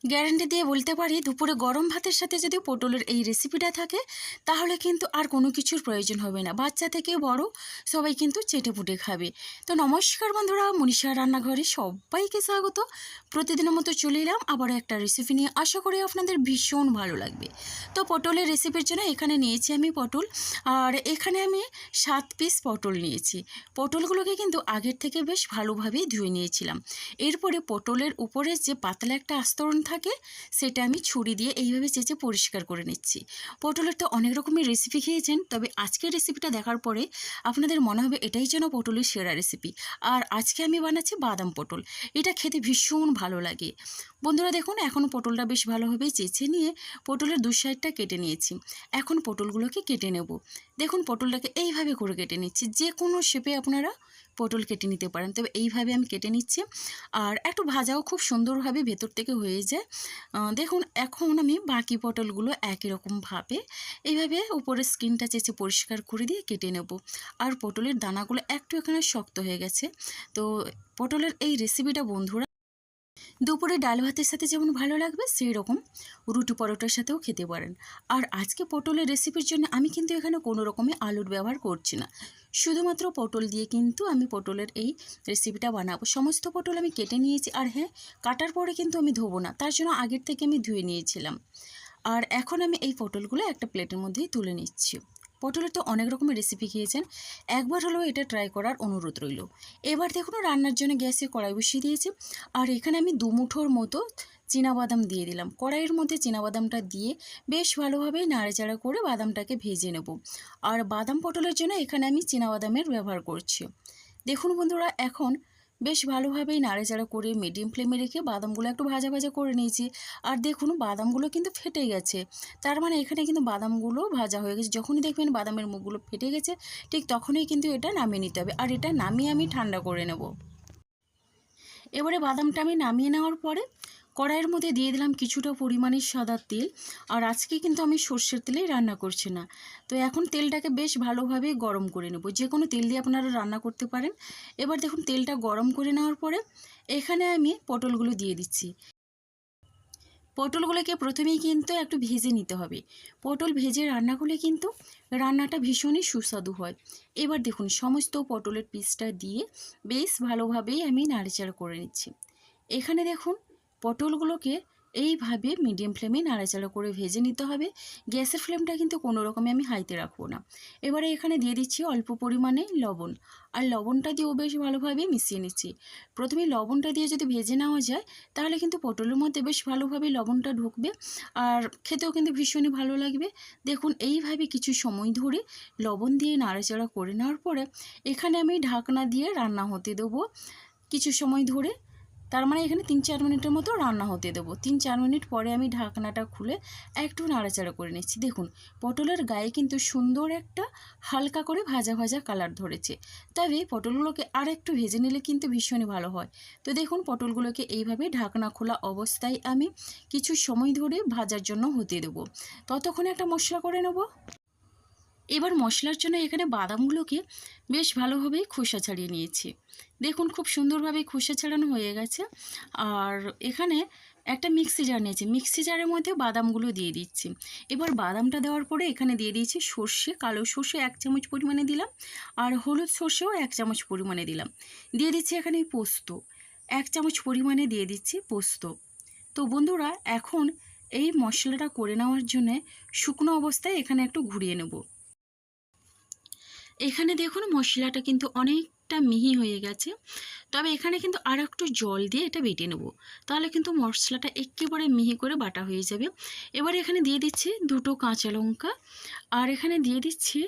Guarantee দিয়ে বলতে পারি দুপুরে গরম ভাতের সাথে যদি পটলের এই রেসিপিটা থাকে তাহলে কিন্তু আর কোনো কিছুর প্রয়োজন হবে না। বাচ্চা থেকে বড় সবাই কিন্তু চেটেপুটে খাবে। তো নমস্কার বন্ধুরা, মনীষা রান্নাঘরে সবাইকে স্বাগত। প্রতিদিনের মতো চলে এলাম আবারও একটা রেসিপি নিয়ে, আশা করি আপনাদের ভীষণ ভালো লাগবে। তো পটলের রেসিপির জন্য এখানে নিয়েছি আমি পটল, আর এখানে আমি 7 পিস পটল নিয়েছি। পটলগুলোকে কিন্তু আগের থেকে বেশ ভালোভাবেই ধুয়ে নিয়েছিলাম। এরপরে পটলের উপরে যে পাতলা একটা আস্তরণ থাকে সেটা আমি ছুরি দিয়ে এইভাবে চেঁচে পরিষ্কার করে নিচ্ছি। পটলের তো অনেক রকমের রেসিপি খেয়েছেন, তবে আজকের রেসিপিটা দেখার পরে আপনাদের মনে হবে এটাই যেন পটলের সেরা রেসিপি। আর আজকে আমি বানাচ্ছি বাদাম পটল। এটা খেতে ভীষণ ভালো লাগে। বন্ধুরা দেখুন, এখন পটলটা বেশ ভালোভাবে চেঁচে নিয়ে পটলের দু সাইডটা কেটে নিয়েছি। এখন পটলগুলোকে কেটে নেব। দেখুন পটলটাকে এইভাবে করে কেটে নিচ্ছি। যে কোনো শেপে আপনারা পটল কেটে নিতে পারেন, তবে এইভাবে আমি কেটে নিচ্ছি। আর একটু ভাজাও খুব সুন্দরভাবে ভেতর থেকে হয়ে যায়। দেখুন এখন আমি বাকি পটলগুলো একই রকমভাবে এইভাবে উপরের স্কিনটা চেঁচে পরিষ্কার করে দিয়ে কেটে নেব। আর পটলের দানাগুলো একটু এখানে শক্ত হয়ে গেছে। তো পটলের এই রেসিপিটা বন্ধুরা দুপুরে ডাল ভাতের সাথে যেমন ভালো লাগবে সেই রকম রুটি পরোটার সাথেও খেতে পারেন। আর আজকে পটলের রেসিপির জন্য আমি কিন্তু এখানে কোনো রকমের আলুর ব্যবহার করছি না, শুধুমাত্র পটল দিয়ে কিন্তু আমি পটলের এই রেসিপিটা বানাবো। সমস্ত পটল আমি কেটে নিয়েছি, আর হ্যাঁ, কাটার পরে কিন্তু আমি ধোবো না, তার জন্য আগের থেকে আমি ধুয়ে নিয়েছিলাম। আর এখন আমি এই পটলগুলো একটা প্লেটের মধ্যেই তুলে নিচ্ছি। পটলের তো অনেক রকমের রেসিপি খেয়েছেন, একবার হলেও এটা ট্রাই করার অনুরোধ রইল। এবার দেখুন রান্নার জন্য গ্যাসে কড়াই বসিয়ে দিয়েছি, আর এখানে আমি 2 মুঠোর মতো চীনাবাদাম দিয়ে দিলাম। কড়াইয়ের মধ্যে চীনাবাদামটা দিয়ে বেশ ভালোভাবে নাড়াচাড়া করে বাদামটাকে ভেজে নেব। আর বাদাম পটলের জন্য এখানে আমি চীনাবাদামের ব্যবহার করছি। দেখুন বন্ধুরা, এখন বেশ ভালোভাবেই নাড়াচাড়া করে মিডিয়াম ফ্লেমে রেখে বাদামগুলো একটু ভাজা ভাজা করে নিয়েছি। আর দেখুন বাদামগুলো কিন্তু ফেটে গেছে, তার মানে এখানে কিন্তু বাদামগুলো ভাজা হয়ে গেছে। যখনই দেখবেন বাদামের মুখগুলো ফেটে গেছে ঠিক তখনই কিন্তু এটা নামিয়ে নিতে হবে। আর এটা নামিয়ে আমি ঠান্ডা করে নেব। এবারে বাদামটা আমি নামিয়ে নেওয়ার পরে কড়াইয়ের মধ্যে দিয়ে দিলাম কিছুটা পরিমাণে সাদা তেল। আর আজকে কিন্তু আমি সর্ষের তেলেই রান্না করছি না। তো এখন তেলটাকে বেশ ভালোভাবে গরম করে নেব। যে কোনো তেল দিয়ে আপনারা রান্না করতে পারেন। এবার দেখুন তেলটা গরম করে নেওয়ার পরে এখানে আমি পটলগুলো দিয়ে দিচ্ছি। পটলগুলোকে প্রথমেই কিন্তু একটু ভেজে নিতে হবে। পটল ভেজে রান্না করলে কিন্তু রান্নাটা ভীষণই সুস্বাদু হয়। এবার দেখুন সমস্ত পটলের পিসটা দিয়ে বেশ ভালোভাবেই আমি নাড়াচাড়া করে নিচ্ছি। এখানে দেখুন পটলগুলোকে এইভাবে মিডিয়াম ফ্লেমে নাড়াচাড়া করে ভেজে নিতে হবে। গ্যাসের ফ্লেমটা কিন্তু কোনো রকমে আমি হাইতে রাখবো না। এবারে এখানে দিয়ে দিচ্ছি অল্প পরিমাণে লবণ, আর লবণটা দিয়েও বেশ ভালোভাবে মিশিয়ে নিচ্ছি। প্রথমে লবণটা দিয়ে যদি ভেজে নেওয়া যায় তাহলে কিন্তু পটলের মধ্যে বেশ ভালোভাবে লবণটা ঢুকবে, আর খেতেও কিন্তু ভীষণই ভালো লাগবে। দেখুন এইভাবে কিছু সময় ধরে লবণ দিয়ে নাড়াচাড়া করে নেওয়ার পরে এখানে আমি ঢাকনা দিয়ে রান্না হতে দেবো কিছু সময় ধরে। তার মানে এখানে 3-4 মিনিটের মতো রান্না হতে দেবো। 3-4 মিনিট পরে আমি ঢাকনাটা খুলে একটু নাড়াচাড়া করে নিচ্ছি। দেখুন পটলের গায়ে কিন্তু সুন্দর একটা হালকা করে ভাজা ভাজা কালার ধরেছে, তবে পটলগুলোকে আর একটু ভেজে নিলে কিন্তু ভীষণই ভালো হয়। তো দেখুন পটলগুলোকে এইভাবে ঢাকনা খোলা অবস্থায় আমি কিছু সময় ধরে ভাজার জন্য হতে দেবো। ততক্ষণে একটা মশলা করে নেব। এবার মশলার জন্য এখানে বাদামগুলোকে বেশ ভালোভাবে খোসা ছাড়িয়ে নিয়েছি। দেখুন খুব সুন্দরভাবে খোসা ছাড়ানো হয়ে গেছে। আর এখানে একটা মিক্সি জার নিয়েছি, মিক্সি জারের মধ্যে বাদামগুলো দিয়ে দিচ্ছি। এবার বাদামটা দেওয়ার পরে এখানে দিয়ে দিয়েছি সর্ষে, কালো সর্ষে 1 চামচ পরিমাণে দিলাম, আর হলুদ সর্ষেও 1 চামচ পরিমাণে দিলাম। দিয়ে দিচ্ছি এখানে পোস্ত, 1 চামচ পরিমাণে দিয়ে দিচ্ছি পোস্ত। তো বন্ধুরা এখন এই মশলাটা করে নেওয়ার জন্যে শুকনো অবস্থায় এখানে একটু ঘুরিয়ে নেব। এখানে দেখুন মশলাটা কিন্তু অনেকটা মিহি হয়ে গেছে, তবে এখানে কিন্তু আর একটু জল দিয়ে এটা বেটে নেব, তাহলে কিন্তু মশলাটা একেবারে মিহি করে বাটা হয়ে যাবে। এবার এখানে দিয়ে দিচ্ছি 2টো কাঁচা লঙ্কা, আর এখানে দিয়ে দিচ্ছি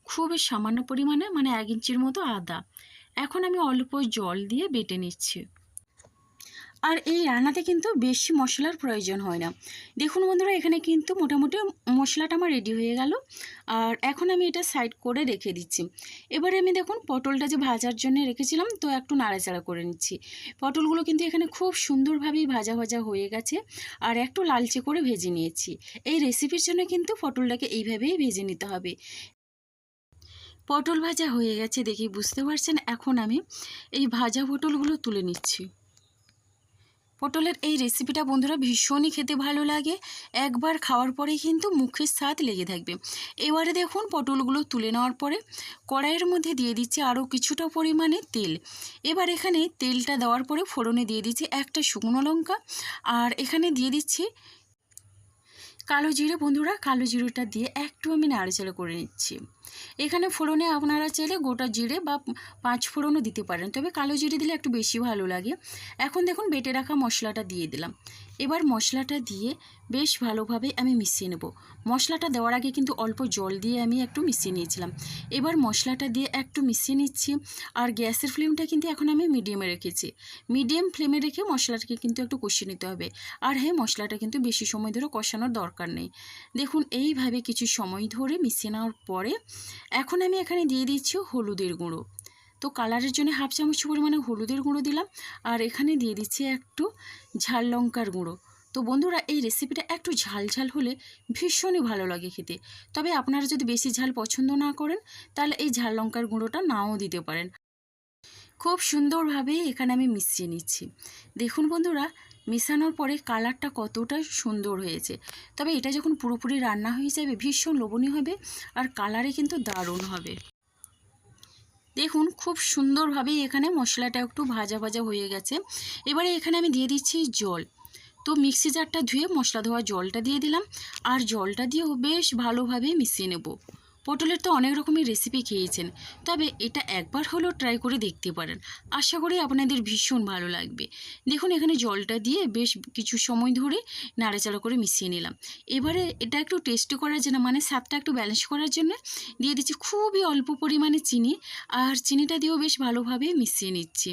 খুবই সামান্য পরিমাণে মানে 1 ইঞ্চির মতো আদা। এখন আমি অল্প জল দিয়ে বেটে নিচ্ছি। আর এই রান্নাতে কিন্তু বেশি মশলার প্রয়োজন হয় না। দেখুন বন্ধুরা এখানে কিন্তু মোটামুটি মশলাটা আমার রেডি হয়ে গেল। আর এখন আমি এটা সাইড করে রেখে দিচ্ছি। এবারে আমি দেখুন পটলটা যে ভাজার জন্য রেখেছিলাম তো একটু নাড়াচাড়া করে নিচ্ছি। পটলগুলো কিন্তু এখানে খুব সুন্দরভাবেই ভাজা ভাজা হয়ে গেছে, আর একটু লালচে করে ভেজে নিয়েছি। এই রেসিপির জন্য কিন্তু পটলটাকে এইভাবেই ভেজে নিতে হবে। পটল ভাজা হয়ে গেছে দেখি বুঝতে পারছেন। এখন আমি এই ভাজা পটলগুলো তুলে নিচ্ছি। পটলের এই রেসিপিটা বন্ধুরা ভীষণই খেতে ভালো লাগে, একবার খাওয়ার পরেই কিন্তু মুখের স্বাদ লেগে থাকবে। এবারে দেখুন পটলগুলো তুলে নেওয়ার পরে কড়াইয়ের মধ্যে দিয়ে দিচ্ছি আরও কিছুটা পরিমাণে তেল। এবার এখানে তেলটা দেওয়ার পরে ফোড়নে দিয়ে দিচ্ছি একটা শুকনো লঙ্কা, আর এখানে দিয়ে দিচ্ছি কালো জিরে। বন্ধুরা কালো জিরেটা দিয়ে একটু আমি নাড়াচাড়া করে নিচ্ছি। এখানে ফোড়নে আপনারা চাইলে গোটা জিরে বা 5 ফোড়নও দিতে পারেন, তবে কালো জিরে দিলে একটু বেশি ভালো লাগে। এখন দেখুন বেটে রাখা মশলাটা দিয়ে দিলাম। এবার মশলাটা দিয়ে বেশ ভালোভাবে আমি মিশিয়ে নেব। মশলাটা দেওয়ার আগে কিন্তু অল্প জল দিয়ে আমি একটু মিশিয়ে নিয়েছিলাম। এবার মশলাটা দিয়ে একটু মিশিয়ে নিচ্ছি, আর গ্যাসের ফ্লেমটা কিন্তু এখন আমি মিডিয়ামে রেখেছি। মিডিয়াম ফ্লেমে রেখে মশলাটাকে কিন্তু একটু কষিয়ে নিতে হবে। আর হ্যাঁ, মশলাটা কিন্তু বেশি সময় ধরে কষানোর দরকার নেই। দেখুন এইভাবে কিছু সময় ধরে মিশিয়ে নেওয়ার পরে এখন আমি এখানে দিয়ে দিচ্ছি হলুদের গুঁড়ো। তো কালারের জন্য 1/2 চামচ পরিমাণে হলুদের গুঁড়ো দিলাম, আর এখানে দিয়ে দিচ্ছি একটু ঝাল লঙ্কার গুঁড়ো। তো বন্ধুরা এই রেসিপিটা একটু ঝাল ঝাল হলে ভীষণই ভালো লাগে খেতে, তবে আপনারা যদি বেশি ঝাল পছন্দ না করেন তাহলে এই ঝাল লঙ্কার গুঁড়োটা নাও দিতে পারেন। খুব সুন্দরভাবে এখানে আমি মিশিয়ে নিচ্ছি। দেখুন বন্ধুরা মেশানোর পরে কালারটা কতটা সুন্দর হয়েছে, তবে এটা যখন পুরোপুরি রান্না হয়ে যাবে ভীষণ লোভনীয় হবে, আর কালারে কিন্তু দারুণ হবে। দেখুন খুব সুন্দরভাবে এখানে মশলাটা একটু ভাজা ভাজা হয়ে গেছে। এবারে এখানে আমি দিয়ে দিচ্ছি জল। তো মিক্সি জারটা ধুয়ে মশলা ধোয়া জলটা দিয়ে দিলাম, আর জলটা দিয়েও বেশ ভালোভাবে মিশিয়ে নেব। পটলের তো অনেক রকমের রেসিপি খেয়েছেন, তবে এটা একবার হলেও ট্রাই করে দেখতে পারেন। আশা করি আপনাদের ভীষণ ভালো লাগবে। দেখুন এখানে জলটা দিয়ে বেশ কিছু সময় ধরে নাড়াচাড়া করে মিশিয়ে নিলাম। এবারে এটা একটু টেস্ট করার জন্য, মানে স্বাদটা একটু ব্যালেন্স করার জন্য দিয়ে দিচ্ছি খুবই অল্প পরিমাণে চিনি, আর চিনিটা দিয়েও বেশ ভালোভাবে মিশিয়ে নিচ্ছি।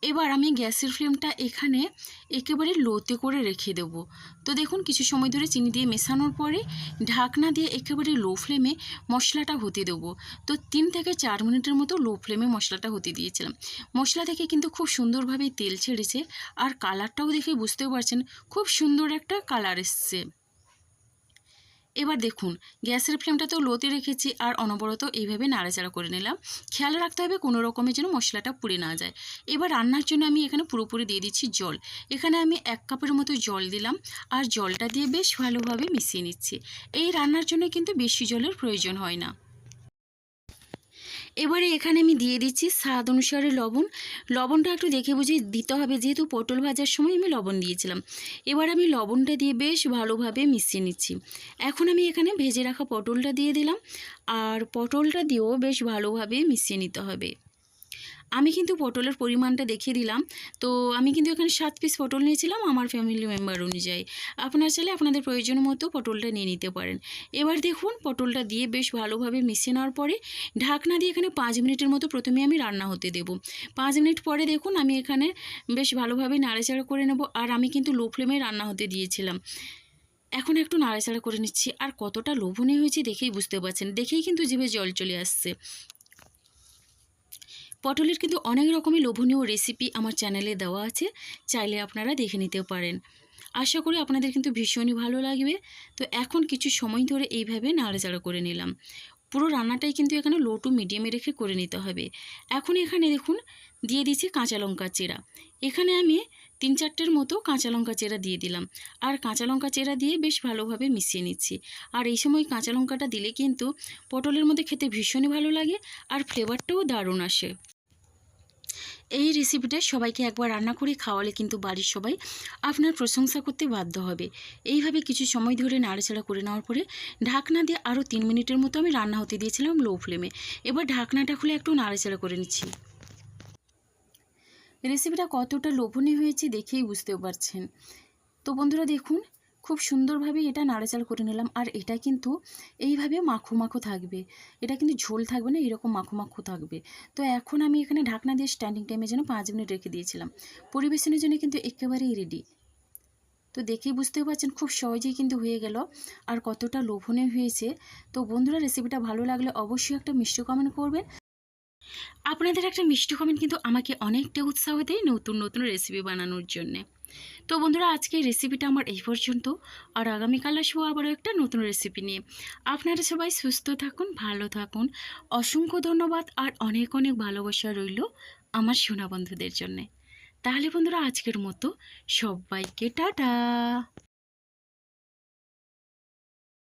এবার আমি গ্যাসের ফ্লেমটা এখানে একেবারে লোতে করে রেখে দেব। তো দেখুন কিছু সময় ধরে চিনি দিয়ে মেশানোর পরে ঢাকনা দিয়ে একেবারে লো ফ্লেমে মশলাটা হতে দেবো। তো 3 থেকে 4 মিনিটের মতো লো ফ্লেমে মশলাটা হতে দিয়েছিলাম। মশলা থেকে কিন্তু খুব সুন্দরভাবে তেল ছেড়েছে, আর কালারটাও দেখে বুঝতেও পারছেন খুব সুন্দর একটা কালার এসছে। এবার দেখুন গ্যাসের ফ্লেমটা তো লোতে রেখেছি, আর অনবরত এইভাবে নাড়াচাড়া করে নিলাম। খেয়াল রাখতে হবে কোনো রকমের যেন মশলাটা পুড়ে না যায়। এবার রান্নার জন্য আমি এখানে পুরোপুরি দিয়ে দিচ্ছি জল। এখানে আমি 1 কাপের মতো জল দিলাম, আর জলটা দিয়ে বেশ ভালোভাবে মিশিয়ে নিচ্ছি। এই রান্নার জন্য কিন্তু বেশি জলের প্রয়োজন হয় না। এবারে এখানে আমি দিয়ে দিচ্ছি স্বাদ অনুসারে লবণ। লবণটা একটু দেখে বুঝে দিতে হবে, যেহেতু পটল ভাজার সময় আমি লবণ দিয়েছিলাম। এবার আমি লবণটা দিয়ে বেশ ভালোভাবে মিশিয়ে নিচ্ছি। এখন আমি এখানে ভেজে রাখা পটলটা দিয়ে দিলাম, আর পটলটা দিয়েও বেশ ভালোভাবে মিশিয়ে নিতে হবে। আমি কিন্তু পটলের পরিমাণটা দেখিয়ে দিলাম। তো আমি কিন্তু এখানে 7 পিস পটল নিয়েছিলাম আমার ফ্যামিলি মেম্বার অনুযায়ী। আপনারা চাইলে আপনাদের প্রয়োজন মতো পটলটা নিয়ে নিতে পারেন। এবার দেখুন পটলটা দিয়ে বেশ ভালোভাবে মিশিয়ে নেওয়ার পরে ঢাকনা দিয়ে এখানে 5 মিনিটের মতো প্রথমে আমি রান্না হতে দেব। 5 মিনিট পরে দেখুন আমি এখানে বেশ ভালোভাবে নাড়াচাড়া করে নেব, আর আমি কিন্তু লো ফ্লেমে রান্না হতে দিয়েছিলাম। এখন একটু নাড়াচাড়া করে নিচ্ছি, আর কতটা লোভনীয় হয়েছে দেখেই বুঝতে পারছেন। দেখেই কিন্তু জিভে জল চলে আসছে। পটলের কিন্তু অনেক রকমের লোভনীয় রেসিপি আমার চ্যানেলে দেওয়া আছে, চাইলে আপনারা দেখে নিতে পারেন। আশা করি আপনাদের কিন্তু ভীষণই ভালো লাগবে। তো এখন কিছু সময় ধরে এইভাবে নাড়াচাড়া করে নিলাম। পুরো রান্নাটাই কিন্তু এখানে লো টু মিডিয়ামে রেখে করে নিতে হবে। এখন এখানে দেখুন দিয়ে দিচ্ছি কাঁচা লঙ্কা চেরা। এখানে আমি 3-4টের মতো কাঁচা লঙ্কা চেরা দিয়ে দিলাম, আর কাঁচা লঙ্কা চেরা দিয়ে বেশ ভালোভাবে মিশিয়ে নিচ্ছি। আর এই সময় কাঁচা লঙ্কাটা দিলে কিন্তু পটলের মধ্যে খেতে ভীষণই ভালো লাগে, আর ফ্লেভারটাও দারুণ আসে। এই রেসিপিটা সবাইকে একবার রান্না করে খাওয়ালে কিন্তু বাড়ির সবাই আপনার প্রশংসা করতে বাধ্য হবে। এইভাবে কিছু সময় ধরে নাড়াচাড়া করে নেওয়ার পরে ঢাকনা দিয়ে আরও 3 মিনিটের মতো আমি রান্না হতে দিয়েছিলাম লো ফ্লেমে। এবার ঢাকনাটা খুলে একটু নাড়াচাড়া করে নিচ্ছি। রেসিপিটা কতটা লোভনীয় হয়েছে দেখেই বুঝতে পারছেন। তো বন্ধুরা দেখুন খুব সুন্দরভাবে এটা নাড়াচাড়া করে নিলাম, আর এটা কিন্তু এইভাবে মাখো মাখো থাকবে। এটা কিন্তু ঝোল থাকবে না, এরকম মাখো মাখো থাকবে। তো এখন আমি এখানে ঢাকনা দিয়ে স্ট্যান্ডিং টাইমে যেন 5 মিনিট রেখে দিয়েছিলাম। পরিবেশনের জন্য কিন্তু একেবারেই রেডি। তো দেখেই বুঝতে পারছেন খুব সহজেই কিন্তু হয়ে গেল, আর কতটা লোভনীয় হয়েছে। তো বন্ধুরা রেসিপিটা ভালো লাগলে অবশ্যই একটা মিষ্টি কমেন্ট করবেন। আপনাদের একটা মিষ্টি কমেন্ট কিন্তু আমাকে অনেকটা উৎসাহ দেয় নতুন নতুন রেসিপি বানানোর জন্যে। তো বন্ধুরা আজকের রেসিপিটা আমার এই পর্যন্ত, আর আগামীকাল আসবো আবারও একটা নতুন রেসিপি নিয়ে। আপনারা সবাই সুস্থ থাকুন, ভালো থাকুন। অসংখ্য ধন্যবাদ, আর অনেক অনেক ভালোবাসা রইল আমার সোনা বন্ধুদের জন্যে। তাহলে বন্ধুরা আজকের মতো সবাইকে টাটা।